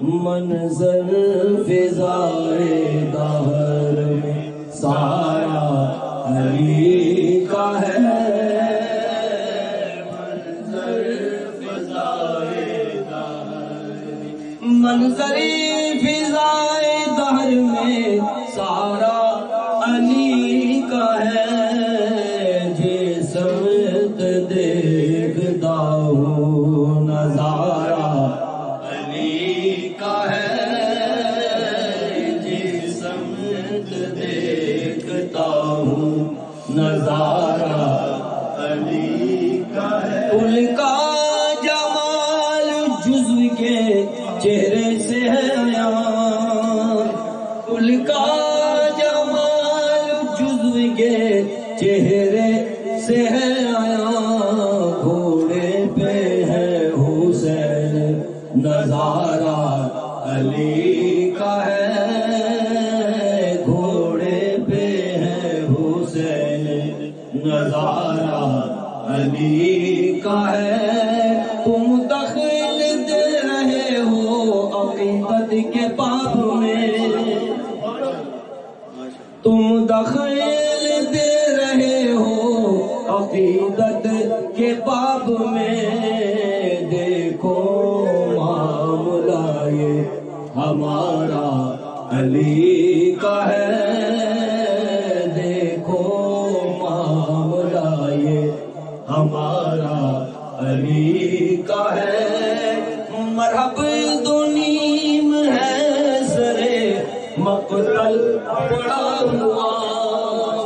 منظر فضائے دہر میں سارا علی کا ہے، منظر فضائے دہر، منظر فضائے دہر میں سارا علی کا ہے، جسمت دیکھتا ہوں نظارہ علی کا ہے، جسمت دیکھتا ہوں نظارہ علی کا ہے، ان کا جمال جزو کے چہرے سے ہے عیاں، ان کا جمال جزو کے چہرے سے ہے عیاں، گھوڑے پہ ہے حسین نظارہ علی کا ہے، گھوڑے پہ ہے حسین نظارہ علی کا ہے، تم دخل دے رہے ہو عقیدت کے باب میں، تم دخل دے رہے ہو عقیدت کے باب میں، دیکھو معاملہ یہ ہمارا علی کا ہے، دیکھو معاملہ یہ ہمارا علی کا ہے، مرحب دو نیم ہے سرے مقتل پڑا ہوا،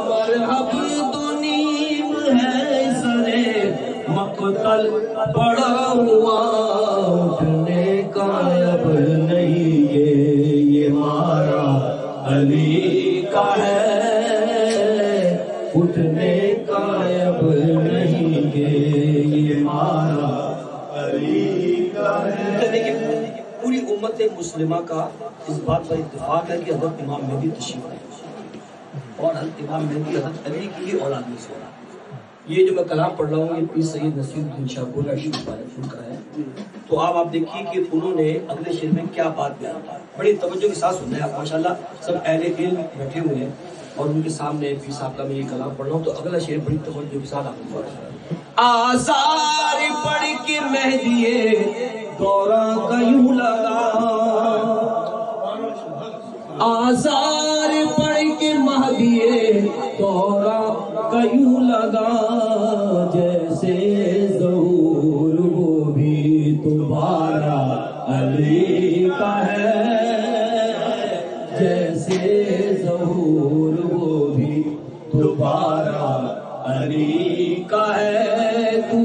مرحب دو نیم ہے سرے مقتل پڑا ہوا، اٹھنے کا اب نہیں یہ مارا علی کا ہے، اٹھنے کا اب نہیں یہ مارا علی کا ہے۔ دیکھیں پوری امت مسلمہ کا اس بات پر اتفاق ہے کہ حضرت امام مہدی تشریف لائے، اور حضرت امام مہدی حضرت علی کی ہی اولاد میں سے ہو رہا ہے۔ یہ جو میں کلام پڑھ رہا ہوں یہ پیر سید نصیر الدین شاہ بولا شریف والے کا ہے، تو آپ دیکھیے کہ انہوں نے اگلے شعر میں کیا بات بیان کی، بڑی توجہ کے ساتھ سننا ہے آپ، ماشاءاللہ سب اہل علم بیٹھے ہوئے ہیں اور ان کے سامنے پیر صاحب کا میں یہ کلام پڑھ رہا ہوں، تو اگلا شعر بڑی توجہ کے ساتھ آپ کو آثار پڑھ کے مہدی دورہ کا یوں لگا، آثار پڑھ کے مہدی دورہ کا یوں لگا، جیسے ظہور وہ بھی تمہارا علی کا ہے، جیسے ظہور وہ بھی تمہارا علی کا ہے، تو